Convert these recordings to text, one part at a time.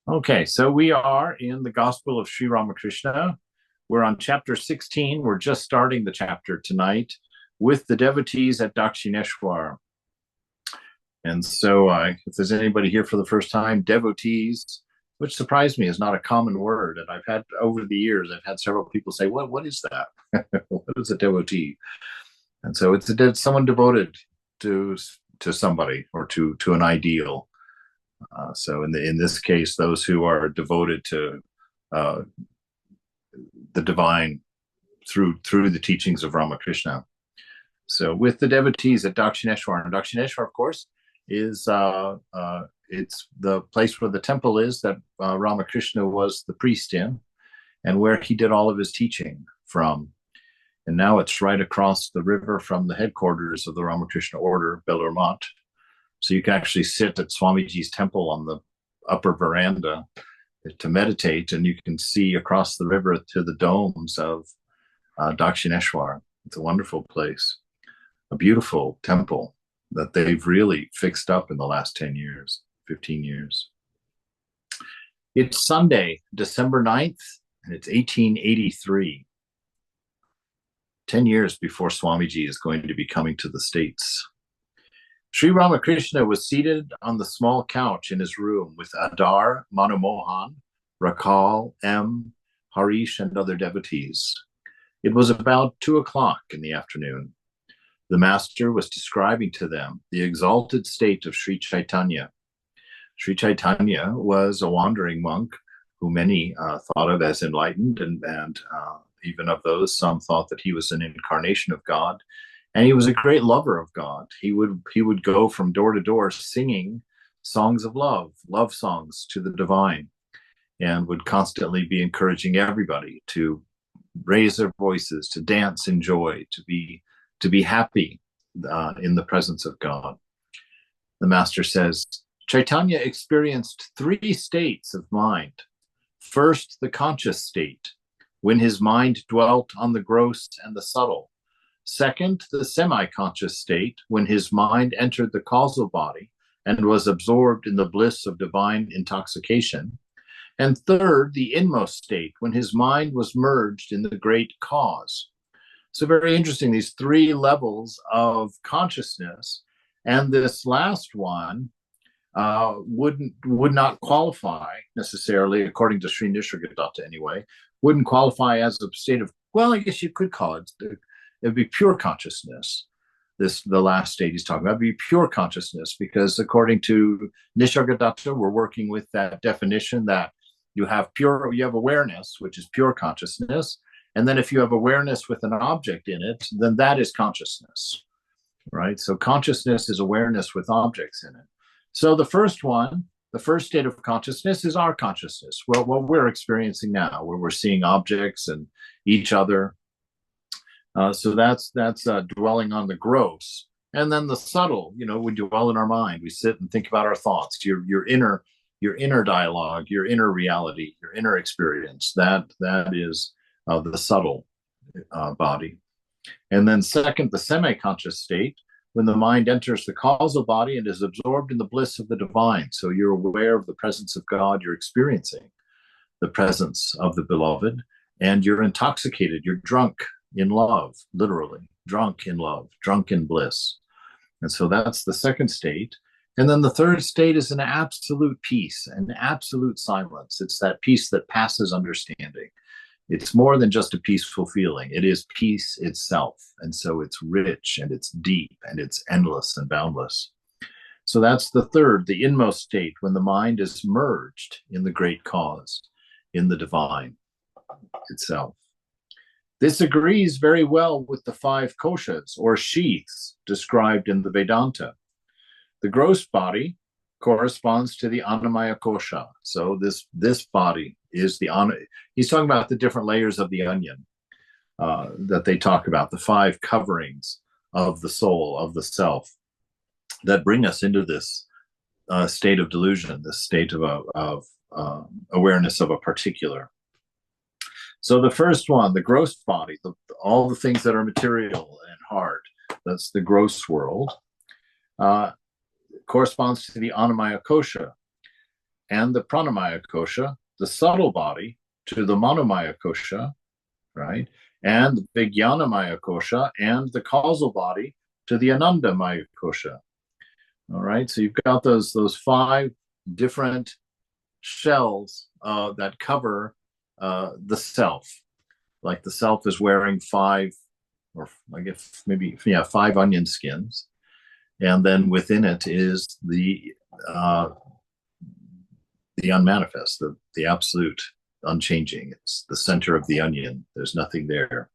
Okay, so we are in the Gospel of Shree Ramakrishna. We're on chapter 16. We're just starting the chapter tonight with the devotees at Dakshineshwar. And so, if there's anybody here for the first time, devotees, which surprised me, is not a common word. And I've had over the years, I've had several people say, "What is that? What is a devotee?" And so it's someone devoted to to somebody or to an ideal. So in this case, those who are devoted to uh, the divine through the teachings of Ramakrishna. So with the devotees at Dakshineshwar, and Dakshineshwar, of course, is it's the place where the temple is that Ramakrishna was the priest in, and where he did all of his teaching from. And now it's right across the river from the headquarters of the Ramakrishna order, Belur Math. So you can actually sit at Swamiji's temple on the upper veranda to meditate, and you can see across the river to the domes of Dakshineshwar. It's a wonderful place, a beautiful temple that they've really fixed up in the last 10 years, 15 years. It's Sunday, December 9th, and it's 1883, 10 years before Swamiji is going to be coming to the States. Sri Ramakrishna was seated on the small couch in his room with Adar, Manomohan, Rakal, M, Harish, and other devotees. It was about 2 o'clock in the afternoon. The master was describing to them the exalted state of Sri Chaitanya. Sri Chaitanya was a wandering monk who many thought of as enlightened, and even of those, some thought that he was an incarnation of God. And he was a great lover of God. He would go from door to door singing songs of love songs to the divine, and would constantly be encouraging everybody to raise their voices, to dance in joy, to be happy in the presence of God. The master says, Chaitanya experienced 3 states of mind. First, the conscious state, when his mind dwelt on the gross and the subtle. Second, the semi-conscious state, when his mind entered the causal body and was absorbed in the bliss of divine intoxication. And third, the inmost state, when his mind was merged in the great cause. So very interesting, these 3 levels of consciousness. And this last one would not qualify necessarily, according to Sri Nisargadatta anyway, wouldn't qualify as a state of, well, I guess you could call it, it'd be pure consciousness. The last state he's talking about, be pure consciousness, because according to Nisargadatta, we're working with that definition that you have awareness, which is pure consciousness, and then if you have awareness with an object in it, then that is consciousness, right? So consciousness is awareness with objects in it. So the first state of consciousness is our consciousness, well, what we're experiencing now, where we're seeing objects and each other. So that's dwelling on the gross. And then the subtle, we dwell in our mind. We sit and think about our thoughts, your inner dialogue, your inner reality, your inner experience. That is the subtle body. And then second, the semi-conscious state, when the mind enters the causal body and is absorbed in the bliss of the divine. So you're aware of the presence of God, you're experiencing the presence of the beloved, and you're intoxicated, you're drunk in love, literally, drunk in love, drunk in bliss. And so that's the second state. And then the third state is an absolute peace, an absolute silence. It's that peace that passes understanding. It's more than just a peaceful feeling. It is peace itself. And so it's rich and it's deep and it's endless and boundless. So that's the third, the inmost state, when the mind is merged in the great cause, in the divine itself. This agrees very well with the 5 koshas, or sheaths, described in the Vedanta. The gross body corresponds to the Annamaya kosha. So this body is he's talking about the different layers of the onion that they talk about, the 5 coverings of the soul, of the self, that bring us into this state of delusion, this state of awareness of a particular. So the first one, the gross body, all the things that are material and hard, that's the gross world, corresponds to the Annamaya kosha. and the pranamaya kosha, the subtle body, to the manomaya kosha, right? And the vijnanamaya kosha and the causal body to the anandamaya kosha. All right, so you've got those 5 different shells that cover the self. Like the self is wearing 5, or I guess maybe 5 onion skins, and then within it is the unmanifest, the absolute unchanging. It's the center of the onion. There's nothing there.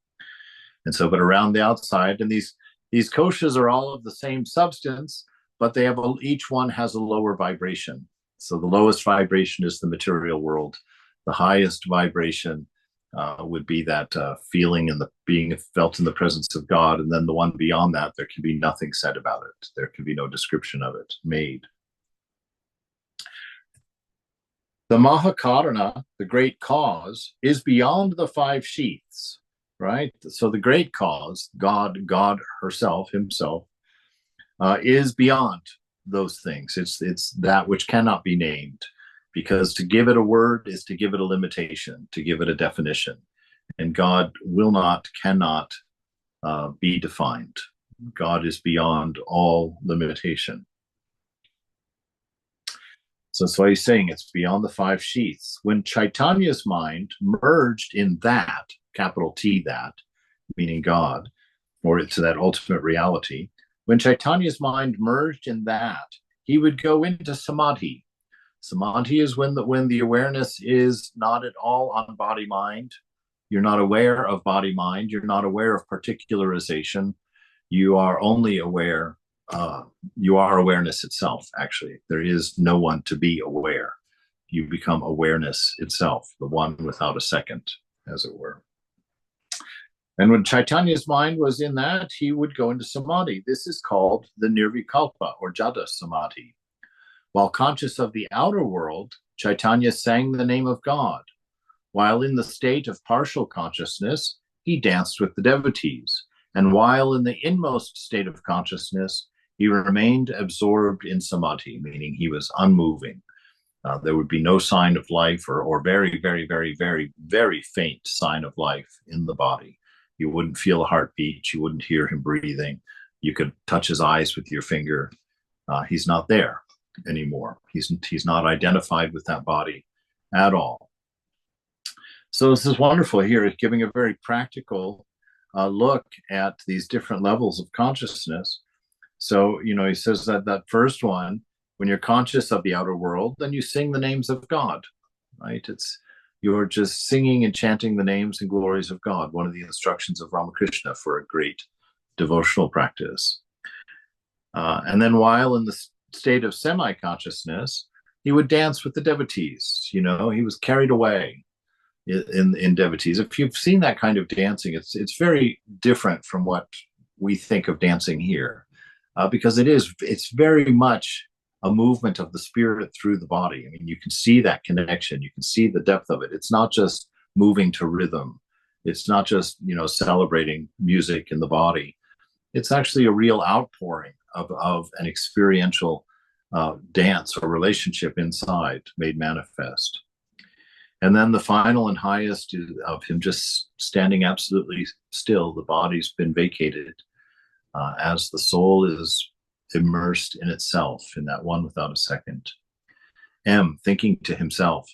And so, but around the outside, and these koshas are all of the same substance, but they have each one has a lower vibration. So the lowest vibration is the material world. The highest vibration would be that feeling and the being felt in the presence of God. And then the one beyond that, there can be nothing said about it. There can be no description of it made. The Mahakarana, the great cause, is beyond the 5 sheaths, right? So the great cause, God herself, himself, is beyond those things. It's that which cannot be named, because to give it a word is to give it a limitation, to give it a definition. And God will not, cannot be defined. God is beyond all limitation. So that's why he's saying it's beyond the 5 sheaths. When Chaitanya's mind merged in that, capital T, that, meaning God, or to that ultimate reality, when Chaitanya's mind merged in that, he would go into samadhi. Samadhi is when the awareness is not at all on body-mind. You're not aware of body-mind. You're not aware of particularization. You are only aware. You are awareness itself, actually. There is no one to be aware. You become awareness itself, the one without a second, as it were. And when Chaitanya's mind was in that, he would go into samadhi. This is called the nirvikalpa, or jada samadhi. While conscious of the outer world, Chaitanya sang the name of God. While in the state of partial consciousness, he danced with the devotees. And while in the inmost state of consciousness, he remained absorbed in samadhi, meaning he was unmoving. There would be no sign of life, or very, very, very, very, very faint sign of life in the body. You wouldn't feel a heartbeat. You wouldn't hear him breathing. You could touch his eyes with your finger. He's not there anymore. He's not identified with that body at all. So this is wonderful here. It's giving a very practical look at these different levels of consciousness. So, he says that first one, when you're conscious of the outer world, then you sing the names of God, right? You're just singing and chanting the names and glories of God, one of the instructions of Ramakrishna for a great devotional practice. And then while in the state of semi-consciousness, he would dance with the devotees. He was carried away in devotees. If you've seen that kind of dancing, it's very different from what we think of dancing here. Because it's very much a movement of the spirit through the body. I mean, you can see that connection. You can see the depth of it. It's not just moving to rhythm. It's not just, celebrating music in the body. It's actually a real outpouring of an experiential dance or relationship inside made manifest. And then the final and highest is of him just standing absolutely still. The body's been vacated. As the soul is immersed in itself, in that one without a second. M, thinking to himself,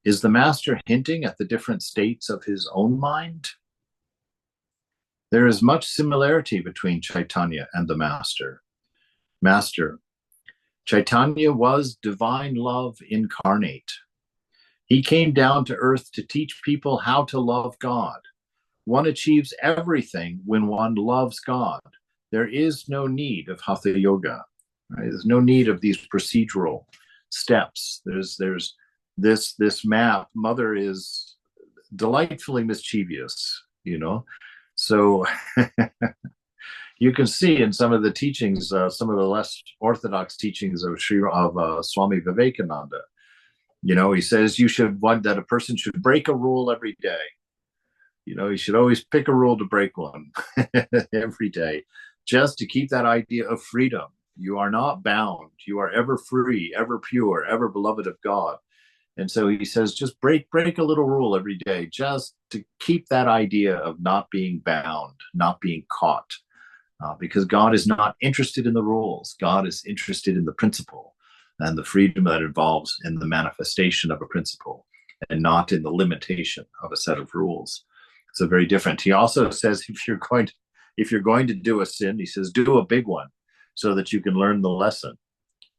is the master hinting at the different states of his own mind? There is much similarity between Chaitanya and the master. Master, Chaitanya was divine love incarnate. He came down to earth to teach people how to love God. One achieves everything when one loves God. There is no need of hatha yoga. Right? There's no need of these procedural steps. There's this map. Mother is delightfully mischievous, So you can see in some of the teachings, some of the less orthodox teachings of Swami Vivekananda. He says that a person should break a rule every day. You should always pick a rule to break one every day, just to keep that idea of freedom, You are not bound. You are ever free, ever pure, ever beloved of God. And so he says, just break a little rule every day, just to keep that idea of not being bound, not being caught, because God is not interested in the rules. God is interested in the principle and the freedom that involves in the manifestation of a principle, and not in the limitation of a set of rules. So very different. He also says, if you're going to do a sin, he says, do a big one so that you can learn the lesson.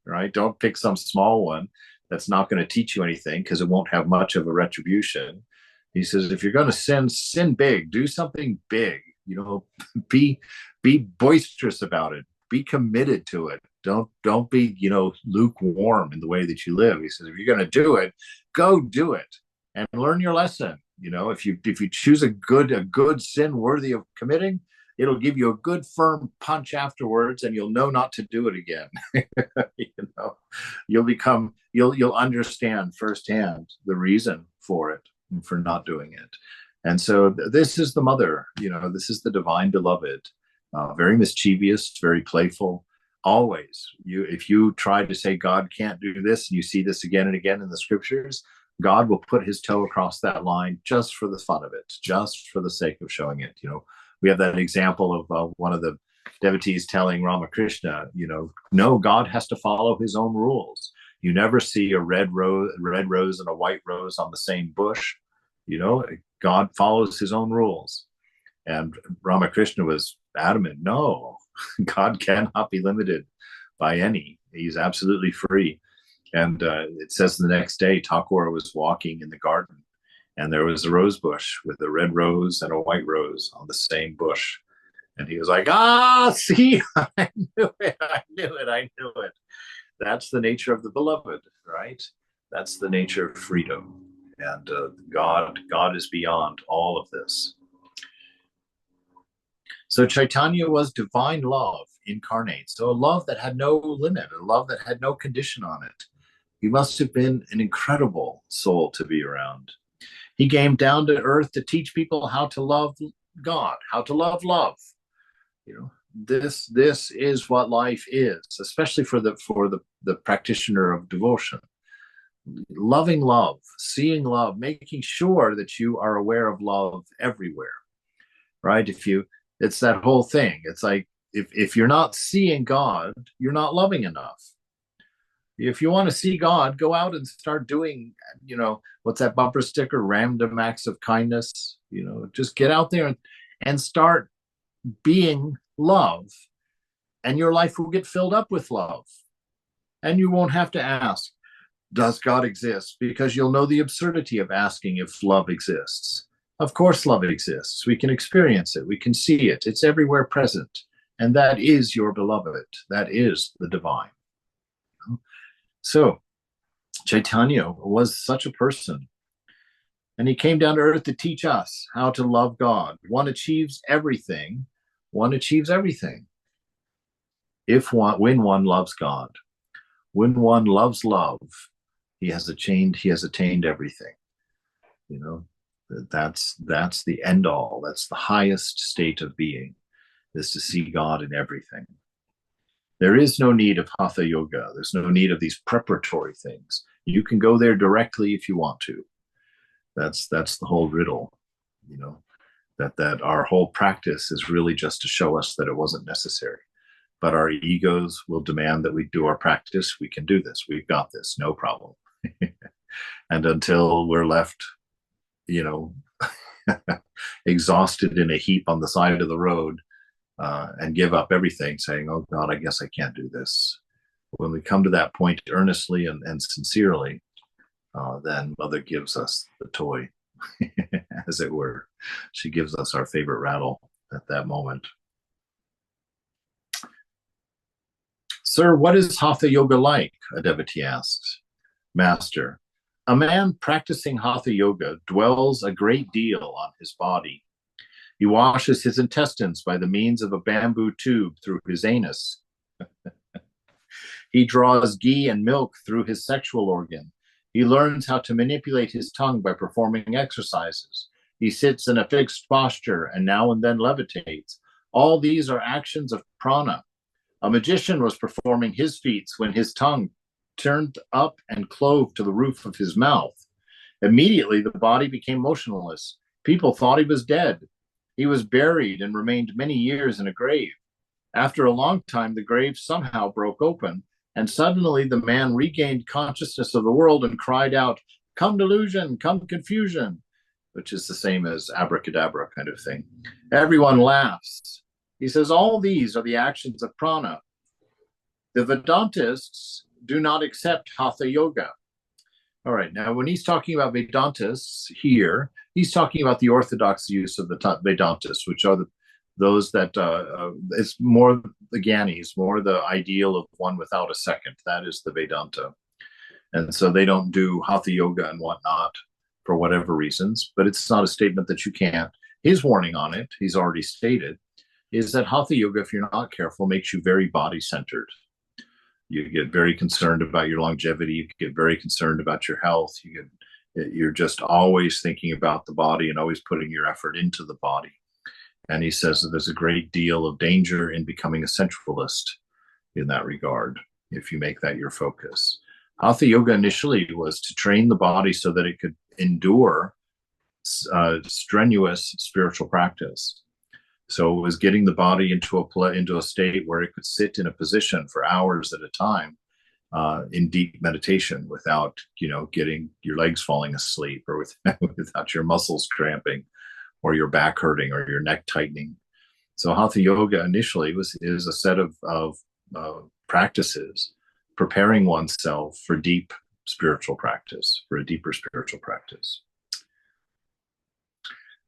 Right? Don't pick some small one that's not going to teach you anything, because it won't have much of a retribution. He says, if you're going to sin big, do something big. Be boisterous about it. Be committed to it. Don't be lukewarm in the way that you live. He says, if you're going to do it, go do it and learn your lesson. If you choose a good sin worthy of committing, it'll give you a good firm punch afterwards, and you'll know not to do it again. You'll understand firsthand the reason for it and for not doing it. And so this is the mother, this is the divine beloved, very mischievous, very playful. Always, if you try to say God can't do this, and you see this again and again in the scriptures, God will put his toe across that line just for the fun of it, just for the sake of showing it. We have that example of one of the devotees telling Ramakrishna, no, God has to follow his own rules. You never see a red rose and a white rose on the same bush. God follows his own rules. And Ramakrishna was adamant, no, God cannot be limited by any. He's absolutely free. And it says the next day, Thakur was walking in the garden, and there was a rose bush with a red rose and a white rose on the same bush. And he was like, see, I knew it. That's the nature of the beloved, right? That's the nature of freedom. And God is beyond all of this. So Chaitanya was divine love incarnate. So a love that had no limit, a love that had no condition on it. He must have been an incredible soul to be around. He came down to earth to teach people how to love God, how to love love. This is what life is, especially for the practitioner of devotion. Loving love, seeing love, making sure that you are aware of love everywhere. Right? It's that whole thing. It's like if you're not seeing God, you're not loving enough. If you want to see God, go out and start doing, what's that bumper sticker? Random acts of kindness. Just get out there and start being love, and your life will get filled up with love. And you won't have to ask, does God exist? Because you'll know the absurdity of asking if love exists. Of course, love exists. We can experience it. We can see it. It's everywhere present. And that is your beloved. That is the divine. So Chaitanya was such a person. And he came down to earth to teach us how to love God. One achieves everything. One achieves everything. When one loves God, when one loves love, he has attained everything. That's the end all. That's the highest state of being, is to see God in everything. There is no need of hatha yoga. There's no need of these preparatory things. You can go there directly if you want to. That's the whole riddle, that our whole practice is really just to show us that it wasn't necessary. But our egos will demand that we do our practice. We can do this. We've got this. No problem. And until we're left, exhausted in a heap on the side of the road, and give up everything, saying, oh God, I guess I can't do this. When we come to that point earnestly and sincerely, then Mother gives us the toy, as it were. She gives us our favorite rattle at that moment. Sir, what is Hatha Yoga like? A devotee asks. Master, a man practicing Hatha Yoga dwells a great deal on his body. He washes his intestines by the means of a bamboo tube through his anus. He draws ghee and milk through his sexual organ. He learns how to manipulate his tongue by performing exercises. He sits in a fixed posture and now and then levitates. All these are actions of prana. A magician was performing his feats when his tongue turned up and clove to the roof of his mouth. Immediately, the body became motionless. People thought he was dead. He was buried and remained many years in a grave. After a long time, the grave somehow broke open, and suddenly the man regained consciousness of the world and cried out, "Come delusion, come confusion," which is the same as abracadabra kind of thing. Everyone laughs. He says, all these are the actions of prana. The Vedantists do not accept Hatha Yoga. All right, now when he's talking about Vedantists here, he's talking about the orthodox use of the Vedantists, which are those that it's more the Gyanis, more the ideal of one without a second. That is the Vedanta. And so they don't do Hatha Yoga and whatnot for whatever reasons, but it's not a statement that you can't. His warning on it, he's already stated, is that Hatha Yoga, if you're not careful, makes you very body-centered. You get very concerned about your longevity. You get very concerned about your health. You're just always thinking about the body and always putting your effort into the body. And he says that there's a great deal of danger in becoming a centralist in that regard, if you make that your focus. Hatha Yoga initially was to train the body so that it could endure strenuous spiritual practice. So it was getting the body into a state where it could sit in a position for hours at a time in deep meditation without, getting your legs falling asleep or without your muscles cramping or your back hurting or your neck tightening. So Hatha Yoga initially is a set of practices preparing oneself for deep spiritual practice, for a deeper spiritual practice.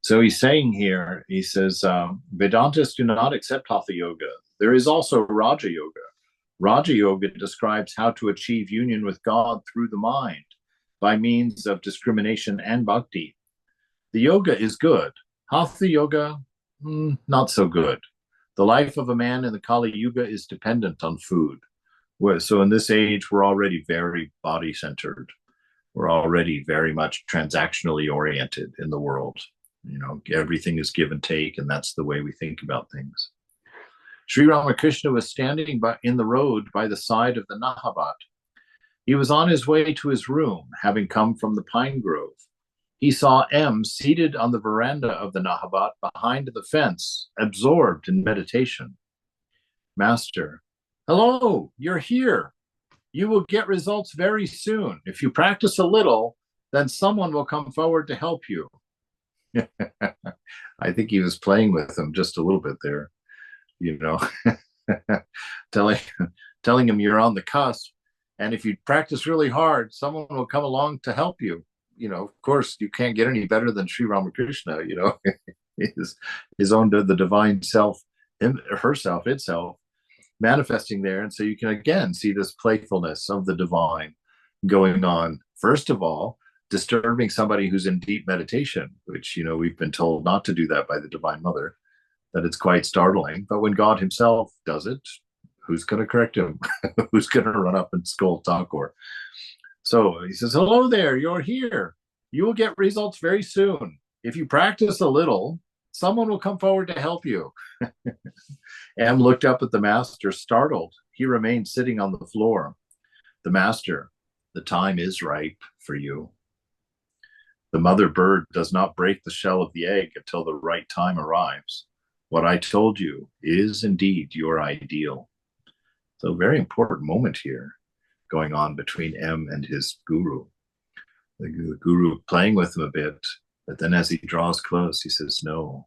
So he's saying here, he says, Vedantists do not accept Hatha Yoga. There is also Raja Yoga. Raja Yoga describes how to achieve union with God through the mind by means of discrimination and bhakti. The yoga is good. Hatha Yoga, not so good. The life of a man in the Kali Yuga is dependent on food. So in this age, we're already very body-centered. We're already very much transactionally oriented in the world. Everything is give and take, and that's the way we think about things. Sri Ramakrishna was standing in the road by the side of the Nahabat. He was on his way to his room, having come from the pine grove. He saw M seated on the veranda of the Nahabat behind the fence, absorbed in meditation. Master, hello, you're here. You will get results very soon. If you practice a little, then someone will come forward to help you. I think he was playing with him just a little bit there, telling him you're on the cusp. And if you practice really hard, someone will come along to help you. Of course, you can't get any better than Sri Ramakrishna, his own, the divine self, herself, itself, manifesting there. And so you can again see this playfulness of the divine going on. First of all, disturbing somebody who's in deep meditation, which, we've been told not to do that by the Divine Mother, that it's quite startling. But when God himself does it, who's going to correct him? Who's going to run up and scold Thakur? So he says, hello there, you're here. You will get results very soon. If you practice a little, someone will come forward to help you. Am looked up at the master, startled. He remained sitting on the floor. The master, the time is ripe for you. The mother bird does not break the shell of the egg until the right time arrives. What I told you is indeed your ideal. So a very important moment here going on between M and his guru. The guru playing with him a bit, but then as he draws close, he says, no,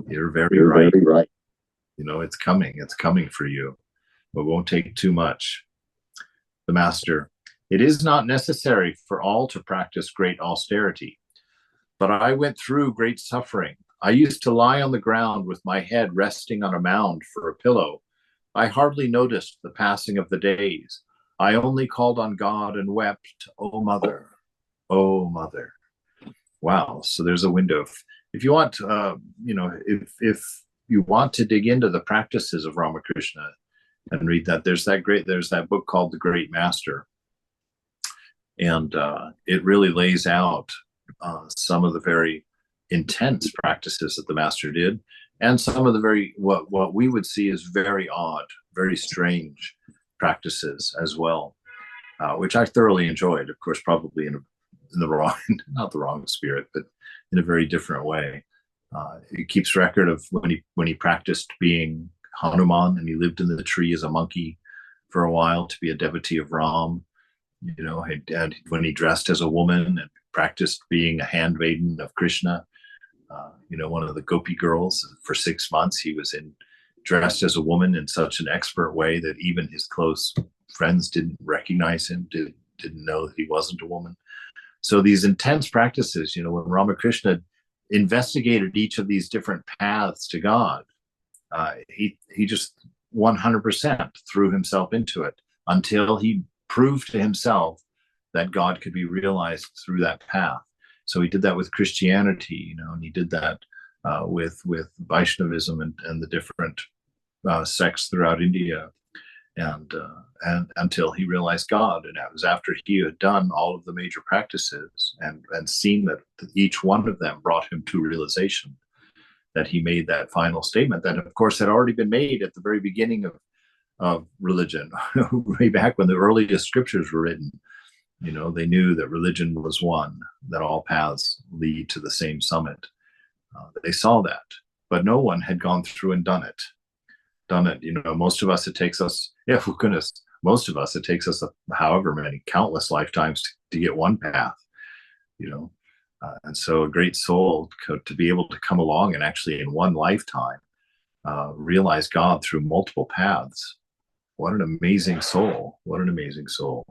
you're very right. It's coming for you, but won't take too much. The master, it is not necessary for all to practice great austerity, but I went through great suffering. I used to lie on the ground with my head resting on a mound for a pillow. I hardly noticed the passing of the days. I only called on God and wept, "Oh, mother, oh, mother." Wow. So there's a window. If you want, if you want to dig into the practices of Ramakrishna and read that, there's that book called The Great Master. And it really lays out some of the very intense practices that the master did, and some of the what we would see as very odd, very strange practices as well, which I thoroughly enjoyed. Of course, probably in the wrong, not the wrong spirit, but in a very different way. He keeps record of when he practiced being Hanuman, and he lived in the tree as a monkey for a while to be a devotee of Ram. And when he dressed as a woman and practiced being a handmaiden of Krishna, one of the gopi girls, for 6 months he was dressed as a woman in such an expert way that even his close friends didn't recognize him, didn't know that he wasn't a woman. So these intense practices, when Ramakrishna investigated each of these different paths to God, he just 100% threw himself into it until he proved to himself that God could be realized through that path. So he did that with Christianity, and he did that with Vaishnavism and the different sects throughout India, and until he realized God. And that was after he had done all of the major practices and seen that each one of them brought him to realization, that he made that final statement that, of course, had already been made at the very beginning of religion, way back when the earliest scriptures were written. They knew that religion was one, that all paths lead to the same summit. They saw that, but no one had gone through and done it. Most of us, it takes us, most of us, it takes us however many countless lifetimes to get one path, and so a great soul to be able to come along and actually in one lifetime realize God through multiple paths. What an amazing soul. What an amazing soul.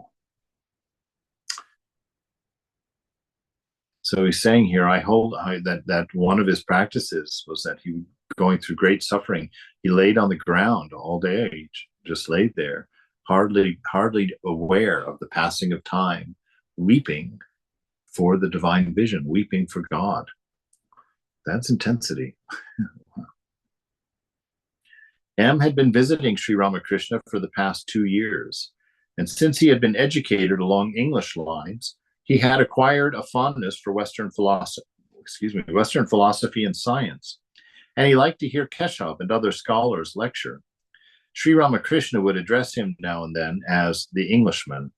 So he's saying here, that one of his practices was that he, going through great suffering, he laid on the ground all day, just laid there, hardly aware of the passing of time, weeping for the divine vision, weeping for God. That's intensity. M had been visiting Sri Ramakrishna for the past 2 years, and since he had been educated along English lines, he had acquired a fondness for Western philosophy and science, and he liked to hear Keshav and other scholars lecture. Sri Ramakrishna would address him now and then as the Englishman.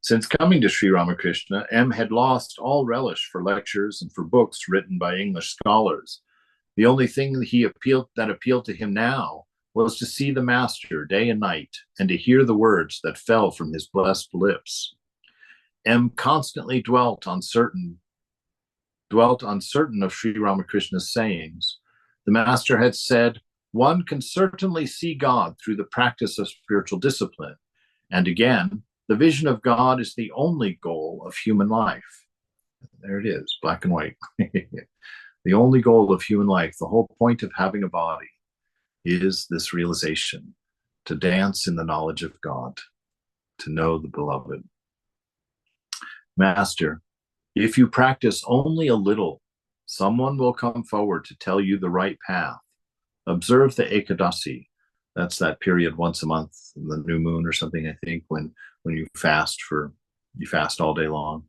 Since coming to Sri Ramakrishna, M had lost all relish for lectures and for books written by English scholars. The only thing that appealed to him now was to see the Master day and night and to hear the words that fell from his blessed lips. M constantly dwelt on certain of Sri Ramakrishna's sayings. The Master had said, "One can certainly see God through the practice of spiritual discipline." And again, the vision of God is the only goal of human life. There it is, black and white. The only goal of human life, the whole point of having a body, is this realization, to dance in the knowledge of God, to know the beloved. Master, if you practice only a little, someone will come forward to tell you the right path. Observe the Ekadasi. That's that period once a month, the new moon or something, I think, when you fast all day long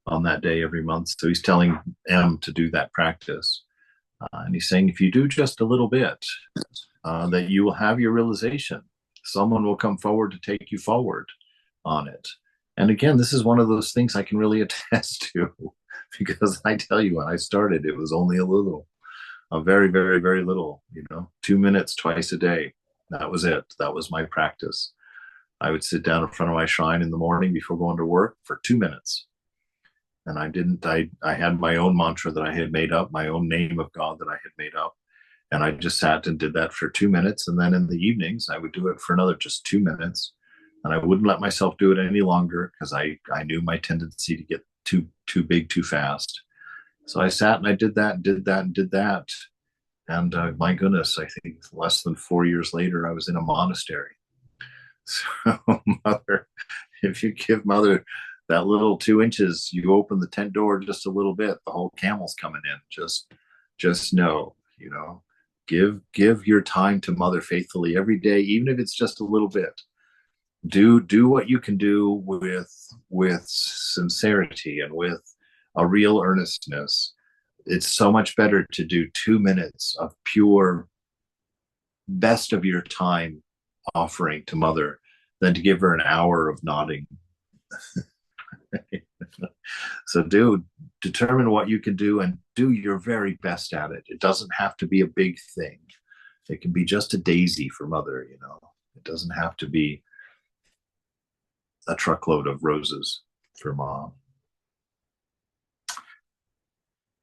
on that day every month. So he's telling M to do that practice. And he's saying, if you do just a little bit, that you will have your realization. Someone will come forward to take you forward on it. And again, this is one of those things I can really attest to, because I tell you, when I started, it was only a very, very, very little, 2 minutes twice a day. That was it. That was my practice. I would sit down in front of my shrine in the morning before going to work for 2 minutes. And I had my own mantra that I had made up, my own name of God that I had made up. And I just sat and did that for 2 minutes. And then in the evenings, I would do it for another just 2 minutes. And I wouldn't let myself do it any longer, because I knew my tendency to get too big too fast. So I sat and I did that and did that and did that. And my goodness, I think less than 4 years later, I was in a monastery. So Mother, if you give Mother that little 2 inches, you open the tent door just a little bit, the whole camel's coming in. Just know, give your time to Mother faithfully every day, even if it's just a little bit. Do what you can do with sincerity and with a real earnestness. It's so much better to do 2 minutes of pure best of your time offering to Mother than to give her an hour of nodding. So determine what you can do and do your very best at it. It doesn't have to be a big thing. It can be just a daisy for Mother, you know. It doesn't have to be a truckload of roses for Mom.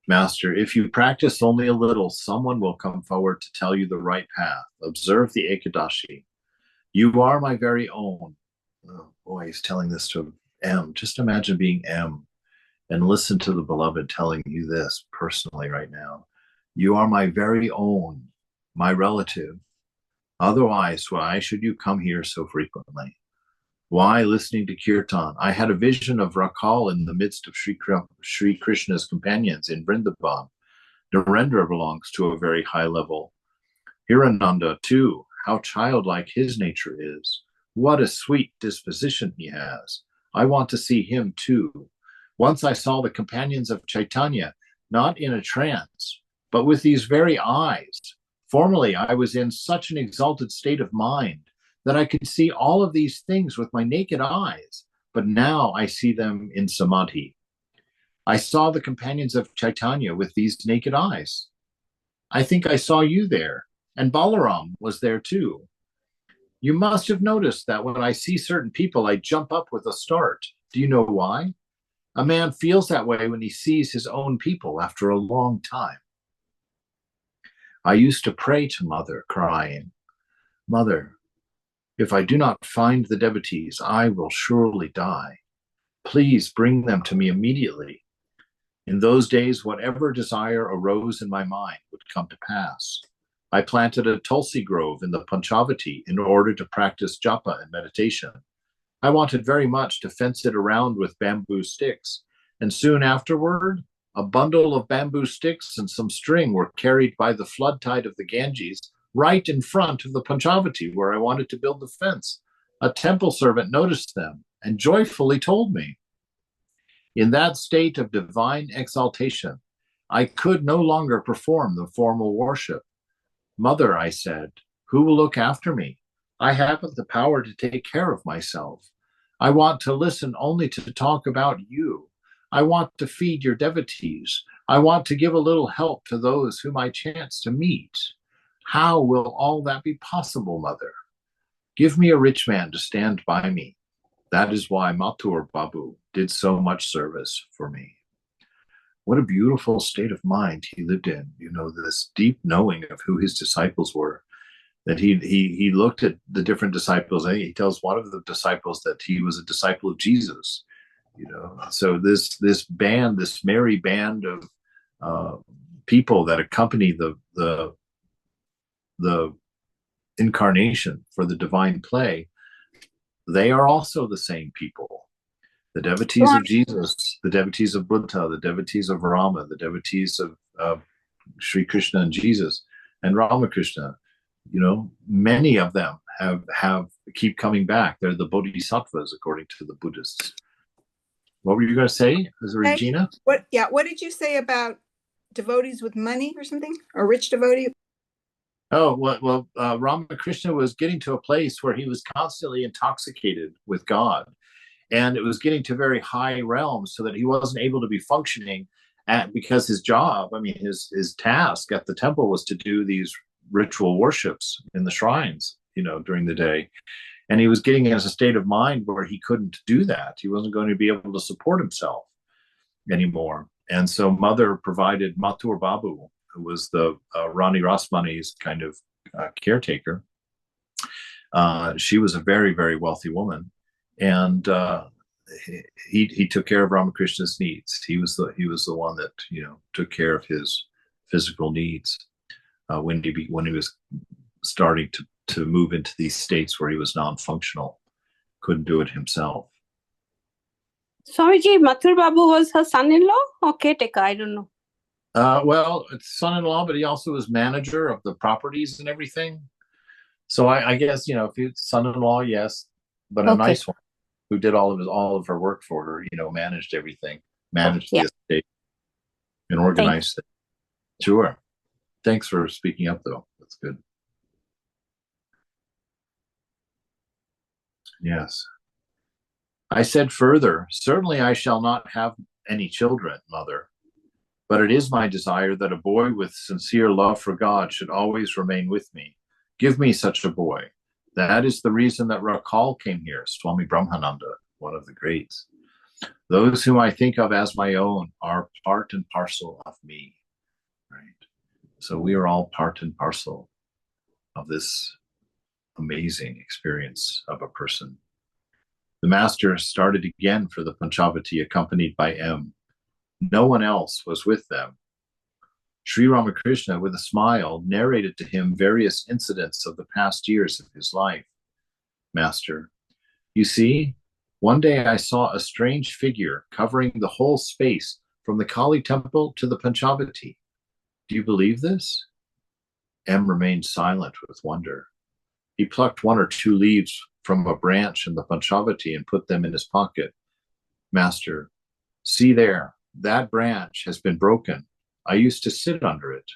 Master, if you practice only a little, someone will come forward to tell you the right path. Observe the Ekadashi. You are my very own. Oh boy, he's telling this to M. Just imagine being M and listen to the beloved telling you this personally right now. You are my very own, my relative. Otherwise, why should you come here so frequently? Why listening to Kirtan? I had a vision of Rakal in the midst of Sri Krishna's companions in Vrindavan. Narendra belongs to a very high level. Hirananda, too, how childlike his nature is. What a sweet disposition he has. I want to see him, too. Once I saw the companions of Chaitanya, not in a trance, but with these very eyes. Formerly, I was in such an exalted state of mind that I could see all of these things with my naked eyes, but now I see them in samadhi. I saw the companions of Chaitanya with these naked eyes. I think I saw you there, and Balaram was there too. You must have noticed that when I see certain people, I jump up with a start. Do you know why? A man feels that way when he sees his own people after a long time. I used to pray to Mother, crying, Mother, if I do not find the devotees, I will surely die. Please bring them to me immediately. In those days, whatever desire arose in my mind would come to pass. I planted a Tulsi grove in the Panchavati in order to practice japa and meditation. I wanted very much to fence it around with bamboo sticks, and soon afterward, a bundle of bamboo sticks and some string were carried by the flood tide of the Ganges right in front of the Panchavati where I wanted to build the fence. A temple servant noticed them and joyfully told me. In that state of divine exaltation, I could no longer perform the formal worship. Mother, I said, who will look after me? I haven't the power to take care of myself. I want to listen only to talk about you. I want to feed your devotees. I want to give a little help to those whom I chance to meet. How will all that be possible, Mother? Give me a rich man to stand by me. That is why Mathur Babu did so much service for me. What a beautiful state of mind he lived in, you know, this deep knowing of who his disciples were, that he looked at the different disciples. He tells one of the disciples that he was a disciple of Jesus, you know. So this band, this merry band of people that accompany the incarnation for the divine play, they are also the same people. The devotees of Jesus, the devotees of Buddha, the devotees of Rama, the devotees of Sri Krishna and Jesus and Ramakrishna, you know, many of them have keep coming back. They're the bodhisattvas, according to the Buddhists. What were you going to say, Regina? What did you say about devotees with money or something? Or rich devotee? Oh, well, Ramakrishna was getting to a place where he was constantly intoxicated with God. And it was getting to very high realms so that he wasn't able to be functioning because his job, I mean, his task at the temple was to do these ritual worships in the shrines, you know, during the day. And he was getting in a state of mind where he couldn't do that. He wasn't going to be able to support himself anymore. And so Mother provided Mathur Babu, who was the Rani Rasmani's kind of caretaker. She was a very, very wealthy woman. And he took care of Ramakrishna's needs. He was the one that, you know, took care of his physical needs when he was starting to move into these states where he was non-functional, couldn't do it himself. Swamiji, Mathur Babu was her son-in-law or caretaker? I don't know. Well, it's son-in-law, but he also was manager of the properties and everything. So I guess, you know, if it's son-in-law, yes, but a nice one who did all of her work for her, you know, managed everything, managed the estate and organized it. Sure. Thanks for speaking up, though. That's good. Yes. I said further, certainly I shall not have any children, mother, but it is my desire that a boy with sincere love for God should always remain with me. Give me such a boy. That is the reason that Rakal came here, Swami Brahmananda, one of the greats. Those whom I think of as my own are part and parcel of me, right? So we are all part and parcel of this amazing experience of a person. The master started again for the Panchavati, accompanied by M. No one else was with them. Sri Ramakrishna, with a smile, narrated to him various incidents of the past years of his life. Master, you see, one day I saw a strange figure covering the whole space from the Kali temple to the Panchavati. Do you believe this? M remained silent with wonder. He plucked one or two leaves from a branch in the Panchavati and put them in his pocket. Master, see there, that branch has been broken. I used to sit under it.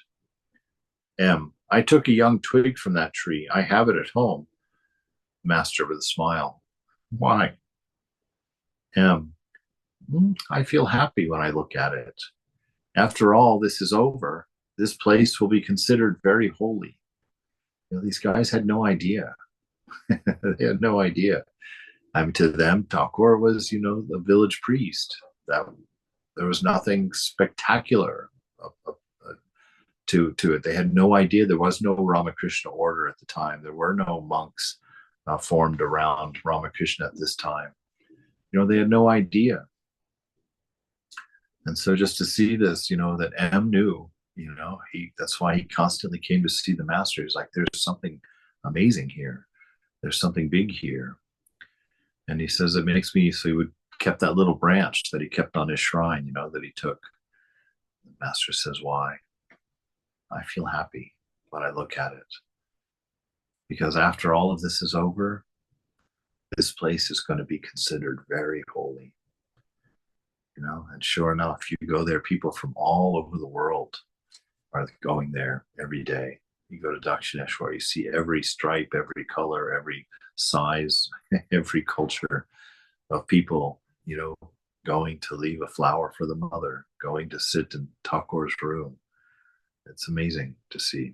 M, I took a young twig from that tree. I have it at home. Master with a smile. Why? M, I feel happy when I look at it. After all this is over, this place will be considered very holy. You know, these guys had no idea. They had no idea. I mean, to them, Thakur was, the village priest. That there was nothing spectacular to it. They had no idea. There was no Ramakrishna order at the time. There were no monks formed around Ramakrishna at this time. They had no idea. And so just to see this, that M knew, that's why he constantly came to see the master. He's like, there's something amazing here. There's something big here. And he says, it makes me, so he would kept that little branch that he kept on his shrine, that he took. The master says, why? I feel happy when I look at it. Because after all of this is over, this place is going to be considered very holy. And sure enough, you go there, people from all over the world are going there every day. You go to Dakshineshwar, you see every stripe, every color, every size, every culture of people, going to leave a flower for the mother, going to sit in Thakur's room. It's amazing to see.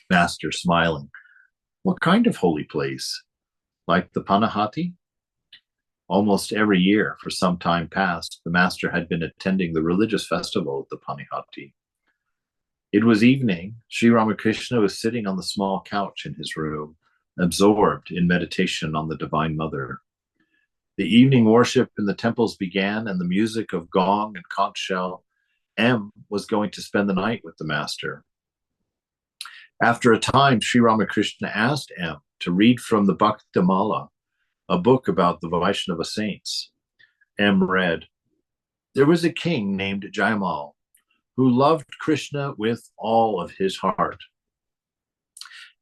Master smiling. What kind of holy place? Like the Panahati? Almost every year for some time past, the master had been attending the religious festival at the Panihati. It was evening. Sri Ramakrishna was sitting on the small couch in his room, absorbed in meditation on the Divine Mother. The evening worship in the temples began, and the music of gong and conch shell. M was going to spend the night with the master. After a time, Sri Ramakrishna asked M to read from the Bhaktamala, a book about the Vaishnava saints. M read, there was a king named Jayamal who loved Krishna with all of his heart.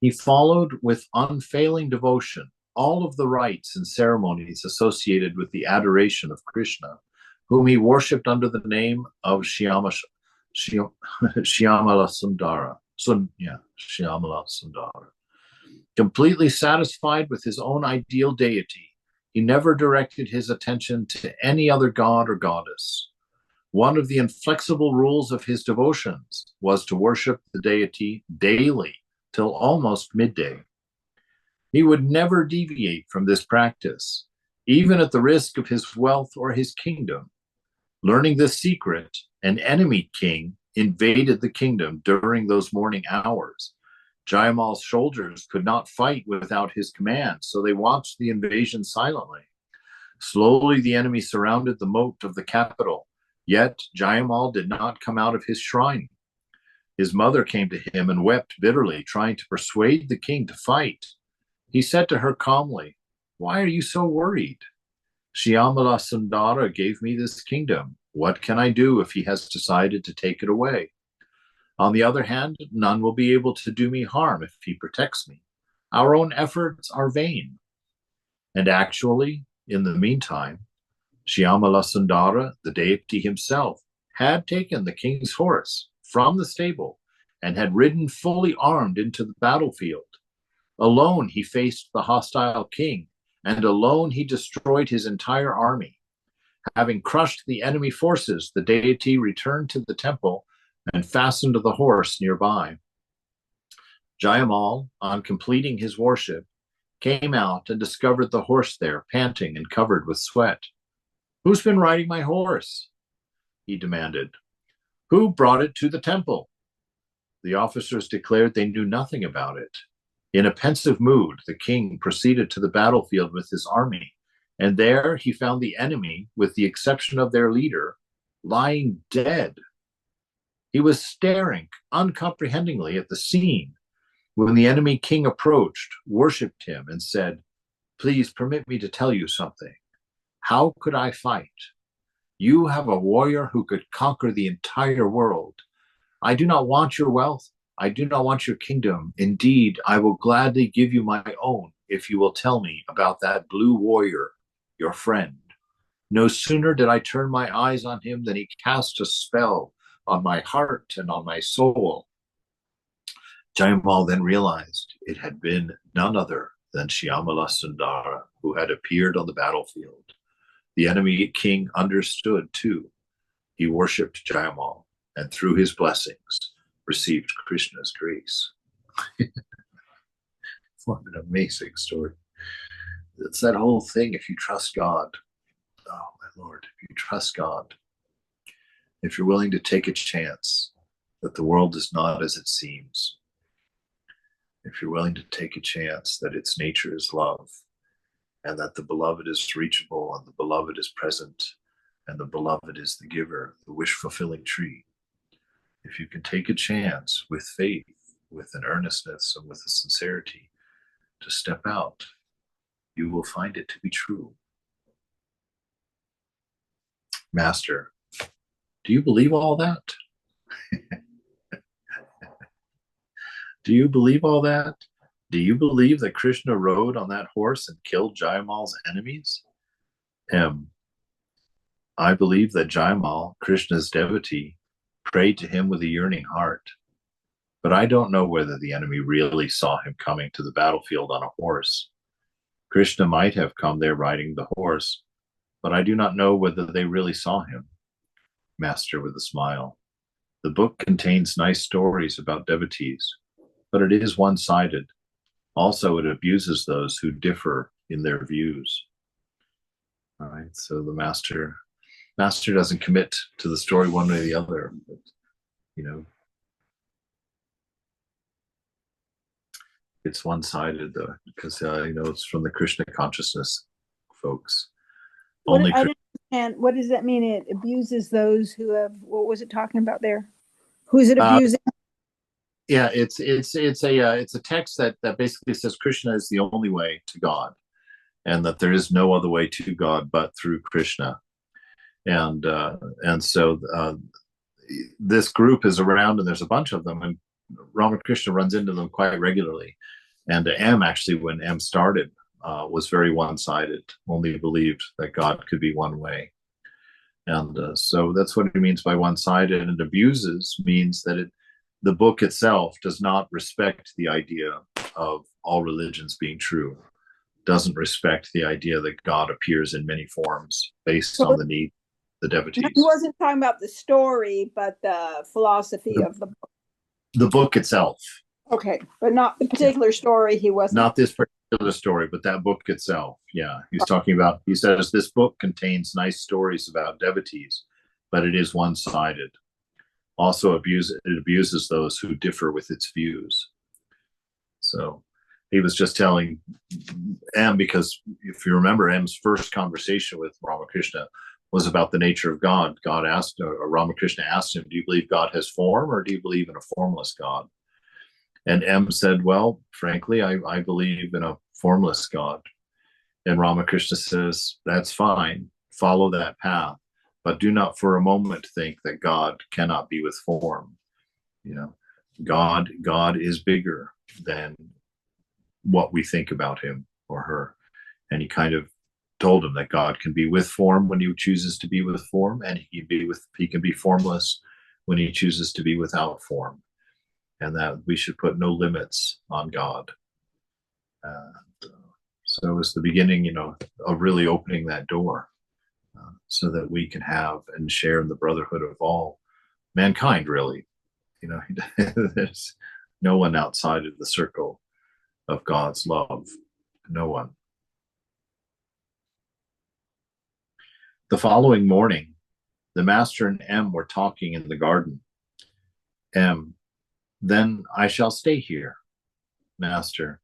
He followed with unfailing devotion all of the rites and ceremonies associated with the adoration of Krishna, whom he worshipped under the name of Shyamala Sundara. Shyamala Sundara. Completely satisfied with his own ideal deity, he never directed his attention to any other god or goddess. One of the inflexible rules of his devotions was to worship the deity daily till almost midday. He would never deviate from this practice, even at the risk of his wealth or his kingdom. Learning this secret, an enemy king invaded the kingdom during those morning hours. Jayamal's soldiers could not fight without his command, so they watched the invasion silently. Slowly, the enemy surrounded the moat of the capital, yet Jayamal did not come out of his shrine. His mother came to him and wept bitterly, trying to persuade the king to fight. He said to her calmly, why are you so worried? Shyamala Sundara gave me this kingdom. What can I do if he has decided to take it away? On the other hand, none will be able to do me harm if he protects me. Our own efforts are vain. And actually, in the meantime, Shyamala Sundara, the deity himself, had taken the king's horse from the stable and had ridden fully armed into the battlefield. Alone he faced the hostile king, and alone he destroyed his entire army. Having crushed the enemy forces, the deity returned to the temple and fastened the horse nearby. Jayamal, on completing his worship, came out and discovered the horse there, panting and covered with sweat. "Who's been riding my horse?" he demanded. "Who brought it to the temple?" The officers declared they knew nothing about it. In a pensive mood, the king proceeded to the battlefield with his army, and there he found the enemy, with the exception of their leader, lying dead. He was staring uncomprehendingly at the scene when the enemy king approached, worshipped him, and said, "Please permit me to tell you something. How could I fight? You have a warrior who could conquer the entire world. I do not want your wealth. I do not want your kingdom. Indeed, I will gladly give you my own if you will tell me about that blue warrior, your friend. No sooner did I turn my eyes on him than he cast a spell on my heart and on my soul." Jayamal then realized it had been none other than Shyamala Sundara who had appeared on the battlefield. The enemy king understood too. He worshipped Jayamal, and through his blessings received Krishna's grace. What an amazing story. It's that whole thing, if you trust God, oh my Lord, if you trust God, if you're willing to take a chance that the world is not as it seems, if you're willing to take a chance that its nature is love, and that the beloved is reachable, and the beloved is present, and the beloved is the giver, the wish-fulfilling tree, if you can take a chance with faith, with an earnestness, and with a sincerity to step out, you will find it to be true. Master, do you believe all that? Do you believe all that? Do you believe that Krishna rode on that horse and killed Jayamal's enemies? I believe that Jayamal, Krishna's devotee, prayed to him with a yearning heart. But I don't know whether the enemy really saw him coming to the battlefield on a horse. Krishna might have come there riding the horse, but I do not know whether they really saw him. Master, with a smile, the book contains nice stories about devotees, but it is one-sided. Also, it abuses those who differ in their views. All right, so the master doesn't commit to the story one way or the other, but, you know, it's one-sided though, because it's from the Krishna consciousness folks. I didn't understand. What does that mean? It abuses those who have. What was it talking about there? Who is it abusing? Yeah, it's a text that basically says Krishna is the only way to God, and that there is no other way to God but through Krishna, and so this group is around, and there's a bunch of them, and Ramakrishna runs into them quite regularly. And M, actually, when M started, was very one-sided, only believed that God could be one way. And so that's what he means by one-sided. And abuses means that the book itself does not respect the idea of all religions being true, doesn't respect the idea that God appears in many forms based on the need of the devotees. He wasn't talking about the story, but the philosophy of the book. The book itself. Okay, but not the particular story. He wasn't. Not this particular story, but that book itself. Yeah, he's talking about, he says, this book contains nice stories about devotees, but it is one-sided. Also, it abuses those who differ with its views. So he was just telling M, because if you remember, M's first conversation with Ramakrishna was about the nature of God. Ramakrishna asked him, do you believe God has form, or do you believe in a formless God? And M said, well, frankly, I believe in a formless God. And Ramakrishna says, that's fine, follow that path, but do not for a moment think that God cannot be with form. God is bigger than what we think about him or her. And he kind of told him that God can be with form when he chooses to be with form, and he can be formless when he chooses to be without form. And that we should put no limits on God. So it was the beginning, of really opening that door so that we can have and share in the brotherhood of all mankind, really. There's no one outside of the circle of God's love. No one. The following morning, the master and M were talking in the garden. M, then I shall stay here. Master,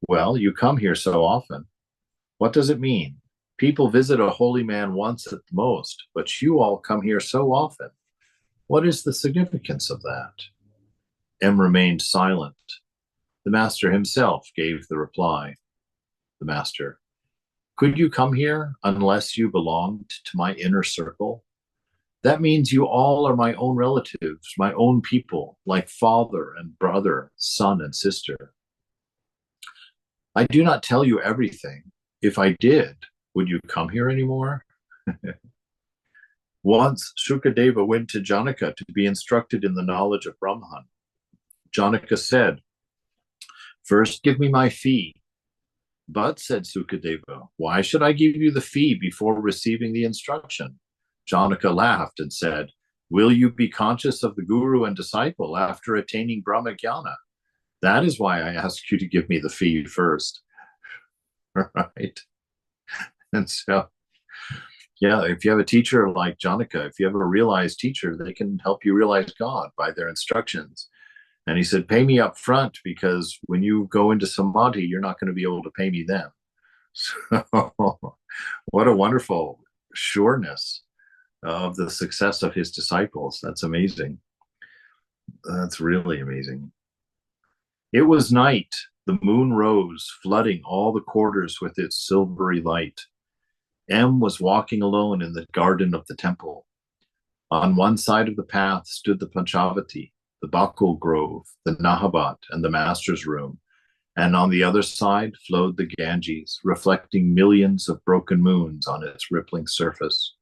well, you come here so often. What does it mean? People visit a holy man once at the most, but you all come here so often. What is the significance of that? M remained silent. The master himself gave the reply. The master, could you come here unless you belonged to my inner circle? That means you all are my own relatives, my own people, like father and brother, son and sister. I do not tell you everything. If I did, would you come here anymore? Once, Shukadeva went to Janaka to be instructed in the knowledge of Brahman. Janaka said, first give me my fee. But, said Sukadeva, why should I give you the fee before receiving the instruction? Janaka laughed and said, will you be conscious of the guru and disciple after attaining Brahmajnana? That is why I ask you to give me the fee first. Right? And so, yeah, if you have a teacher like Janaka, if you have a realized teacher, they can help you realize God by their instructions. And he said, pay me up front, because when you go into samadhi, you're not going to be able to pay me then. So what a wonderful sureness of the success of his disciples. That's amazing. That's really amazing. It was night. The moon rose, flooding all the quarters with its silvery light. M was walking alone in the garden of the temple. On one side of the path stood the Panchavati, the Bakul Grove, the Nahabat, and the Master's Room, and on the other side flowed the Ganges, reflecting millions of broken moons on its rippling surface.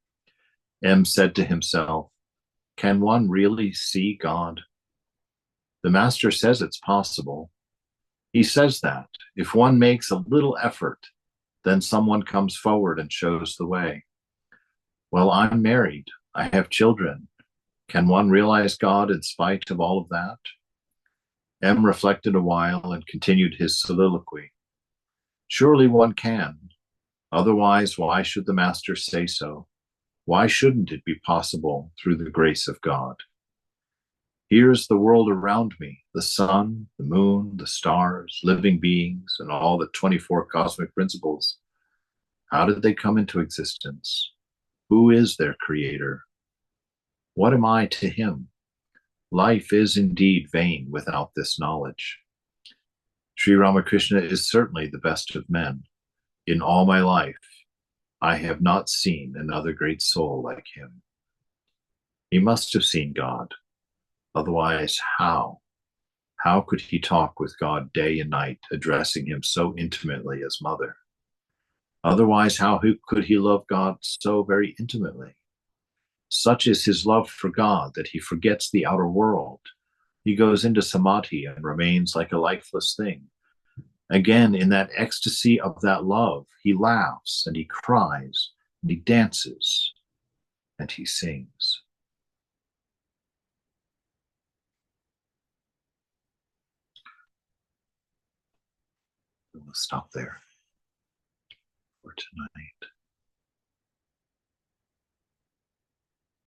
M said to himself, can one really see God? The Master says it's possible. He says that if one makes a little effort, then someone comes forward and shows the way. Well, I'm married. I have children. Can one realize God in spite of all of that? M reflected a while and continued his soliloquy. Surely one can. Otherwise, why should the Master say so? Why shouldn't it be possible through the grace of God? Here's the world around me, the sun, the moon, the stars, living beings, and all the 24 cosmic principles. How did they come into existence? Who is their creator? What am I to him? Life is indeed vain without this knowledge. Sri Ramakrishna is certainly the best of men. In all my life, I have not seen another great soul like him. He must have seen God. Otherwise, how? How could he talk with God day and night, addressing him so intimately as mother? Otherwise, how could he love God so very intimately? Such is his love for God that he forgets the outer world. He goes into samadhi and remains like a lifeless thing. Again, in that ecstasy of that love, he laughs and he cries and he dances and he sings. We'll stop there for tonight.